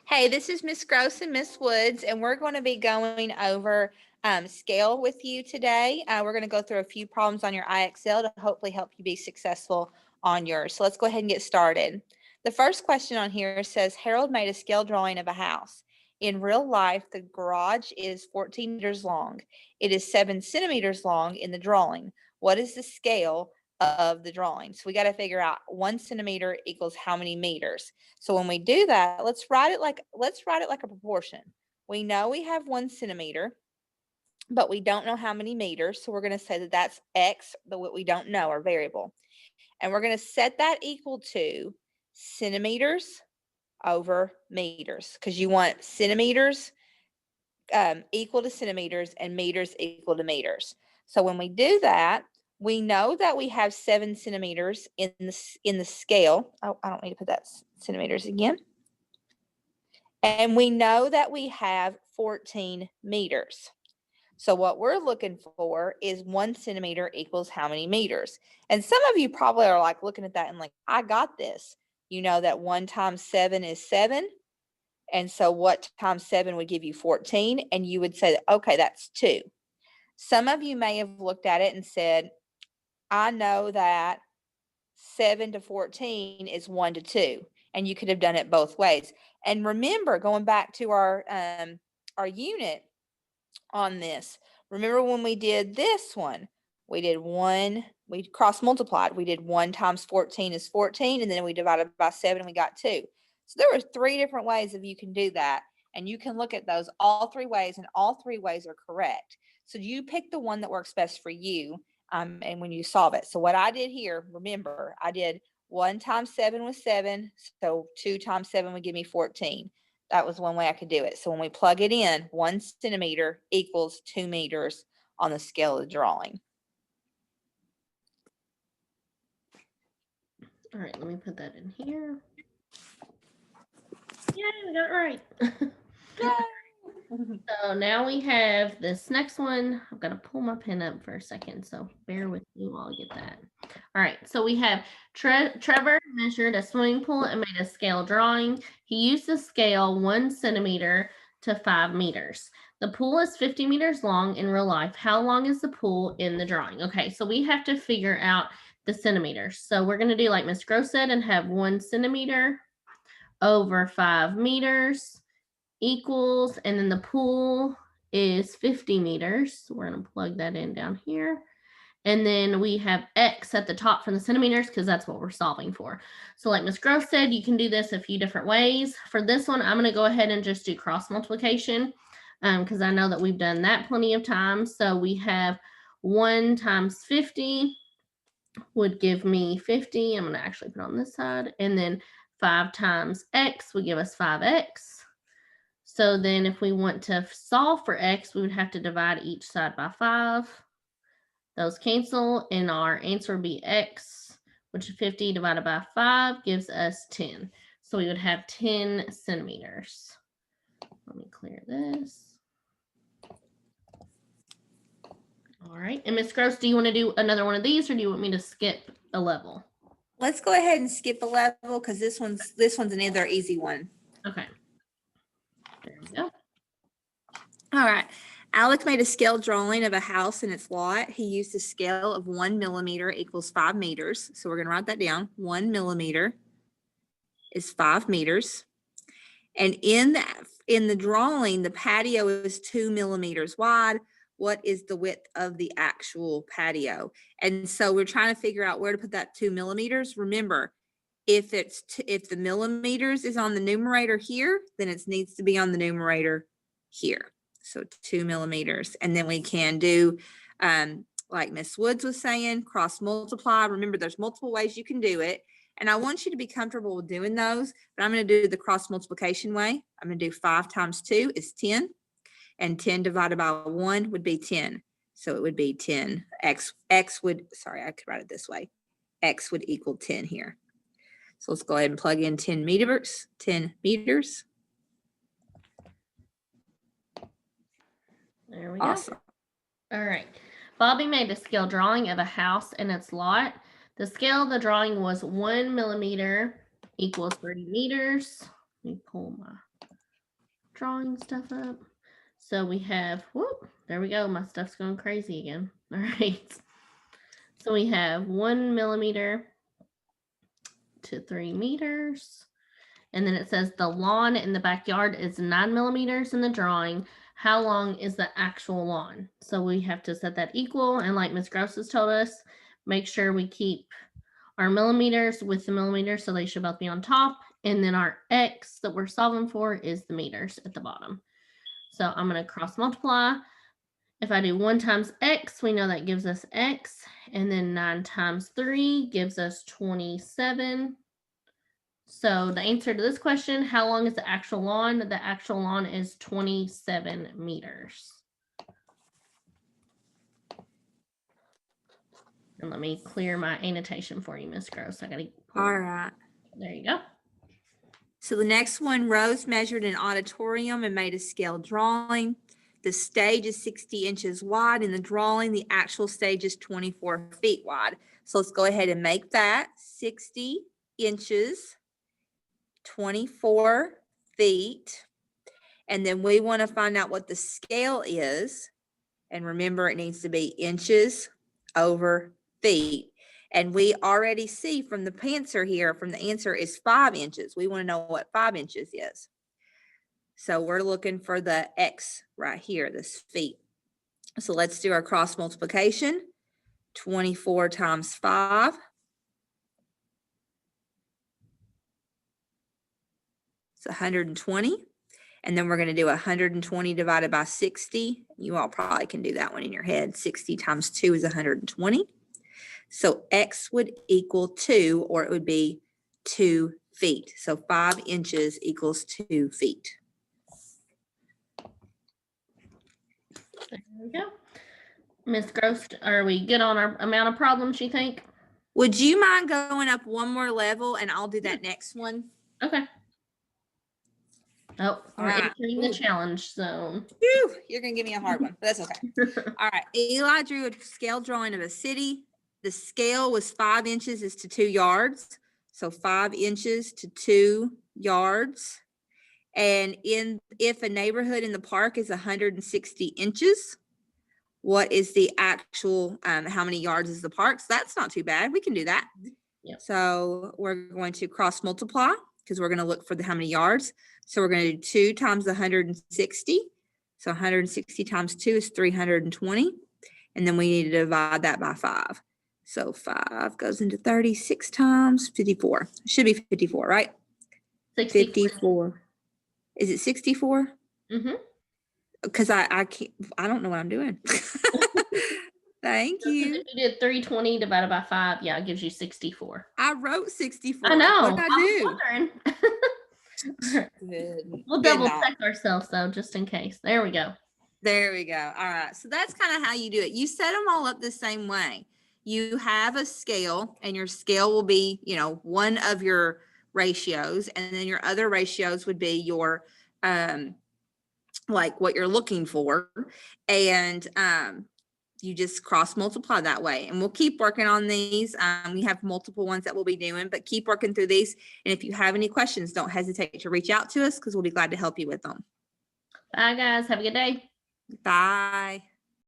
Hey, this is Miss Gross and Miss Woods, and we're going to be going over scale with you today. We're going to go through a few problems on your IXL to hopefully help you be successful on yours. So let's go ahead and get started. The first question on here says, Harold made a scale drawing of a house. In real life, the garage is 14 meters long. It is 7 centimeters long in the drawing. What is the scale of the drawing? So we got to figure out 1 centimeter equals how many meters. So when we do that, let's write it like a proportion. We know we have 1 centimeter, but we don't know how many meters. So we're going to say that that's X, but what we don't know, our variable. And we're going to set that equal to centimeters over meters, because you want centimeters equal to centimeters and meters equal to meters. So when we do that, we know that we have 7 centimeters in the scale. Oh, I don't need to put that centimeters again. And we know that we have 14 meters. So what we're looking for is 1 centimeter equals how many meters. And some of you probably are like looking at that and like, I got this. You know that 1 times 7 is 7. And so what times 7 would give you 14? And you would say, okay, that's 2. Some of you may have looked at it and said, I know that 7 to 14 is 1 to 2. And you could have done it both ways. And remember, going back to our unit on this, remember when we did this one, we did 1, we cross multiplied. We did 1 times 14 is 14, and then we divided by 7 and we got 2. So there were 3 different ways of you can do that. And you can look at those all 3 ways, and all 3 ways are correct. So you pick the one that works best for you. And when you solve it. So what I did here, remember, I did 1 times 7 was 7. So 2 times 7 would give me 14. That was one way I could do it. So when we plug it in, 1 centimeter equals 2 meters on the scale of the drawing. All right, let me put that in here. Yay, we got it right. So now we have this next one. I've got to pull my pen up for a second, so bear with me while I get that. All right, so we have Trevor measured a swimming pool and made a scale drawing. He used the scale 1 centimeter to 5 meters. The pool is 50 meters long in real life. How long is the pool in the drawing? Okay, so we have to figure out the centimeters. So we're going to do like Miss Gross said and have 1 centimeter over 5 meters equals, and then the pool is 50 meters. So we're going to plug that in down here. And then we have X at the top for the centimeters because that's what we're solving for. So like Ms. Gross said, you can do this a few different ways. For this one, I'm going to go ahead and just do cross multiplication because I know that we've done that plenty of times. So we have 1 times 50 would give me 50. I'm going to actually put on this side. And then 5 times X would give us 5X. So then if we want to solve for X, we would have to divide each side by 5. Those cancel, and our answer would be X, which is 50 divided by 5 gives us 10. So we would have 10 centimeters. Let me clear this. All right. And Ms. Gross, do you want to do another one of these, or do you want me to skip a level? Let's go ahead and skip a level because this one's another easy one. Okay. There we go. All right. Alec made a scale drawing of a house and its lot. He used a scale of 1 millimeter equals 5 meters. So we're going to write that down. 1 millimeter is 5 meters. And in the drawing, the patio is 2 millimeters wide. What is the width of the actual patio? And so we're trying to figure out where to put that 2 millimeters. Remember, if the millimeters is on the numerator here, then it needs to be on the numerator here. So 2 millimeters. And then we can do, like Miss Woods was saying, cross multiply. Remember, there's multiple ways you can do it. And I want you to be comfortable with doing those, but I'm going to do the cross multiplication way. I'm going to do 5 times 2 is 10. And 10 divided by 1 would be 10. So it would be 10. X would, sorry, I could write it this way. X would equal 10 here. So let's go ahead and plug in 10 meters. 10 meters. There we go. Awesome. All right. Bobby made a scale drawing of a house and its lot. The scale of the drawing was 1 millimeter equals 30 meters. Let me pull my drawing stuff up. So we have, whoop, there we go. My stuff's going crazy again. All right. So we have 1 millimeter to 3 meters. And then it says the lawn in the backyard is 9 millimeters in the drawing. How long is the actual lawn? So we have to set that equal. And like Ms. Gross has told us, make sure we keep our millimeters with the millimeters, so they should both be on top. And then our X that we're solving for is the meters at the bottom. So I'm going to cross multiply. If I do 1 times X, we know that gives us X. And then 9 times 3 gives us 27. So the answer to this question, how long is the actual lawn? The actual lawn is 27 meters. And let me clear my annotation for you, Miss Gross. I got to. All right. There you go. So the next one, Rose measured an auditorium and made a scale drawing. The stage is 60 inches wide. In the drawing, the actual stage is 24 feet wide. So let's go ahead and make that 60 inches, 24 feet. And then we want to find out what the scale is. And remember, it needs to be inches over feet. And we already see from the answer here, from the answer is 5 inches. We want to know what 5 inches is. So we're looking for the X right here, this feet. So let's do our cross multiplication. 24 times 5. It's 120. And then we're going to do 120 divided by 60. You all probably can do that one in your head. 60 times 2 is 120. So X would equal 2, or it would be 2 feet. So 5 inches equals 2 feet. There we go. Miss Gross, are we good on our amount of problems, you think? Would you mind going up one more level and I'll do that next one? Okay. Oh, we're All right. entering the challenge zone. Whew, you're going to give me a hard one, but that's okay. All right. Eli drew a scale drawing of a city. The scale was 5 inches is to 2 yards. So 5 inches to 2 yards. And if a neighborhood in the park is 160 inches, what is the actual, how many yards is the park? So that's not too bad. We can do that. Yep. So we're going to cross multiply because we're going to look for the how many yards. So we're going to do 2 times 160. So 160 times 2 is 320. And then we need to divide that by 5. So 5 goes into 30, 6 times 54. It should be 54, right? 54. Is it 64? Mm-hmm. Because I can't, I don't know what I'm doing. Thank you. If you did 320 divided by 5, yeah, it gives you 64. I wrote 64. I know. What did I do? Good. We'll double check ourselves though, just in case. There we go. There we go. All right. So that's kind of how you do it. You set them all up the same way. You have a scale, and your scale will be, one of your ratios, and then your other ratios would be your, like what you're looking for. And, you just cross multiply that way, and we'll keep working on these. We have multiple ones that we'll be doing, but keep working through these. And if you have any questions, don't hesitate to reach out to us because we'll be glad to help you with them. Bye guys. Have a good day. Bye.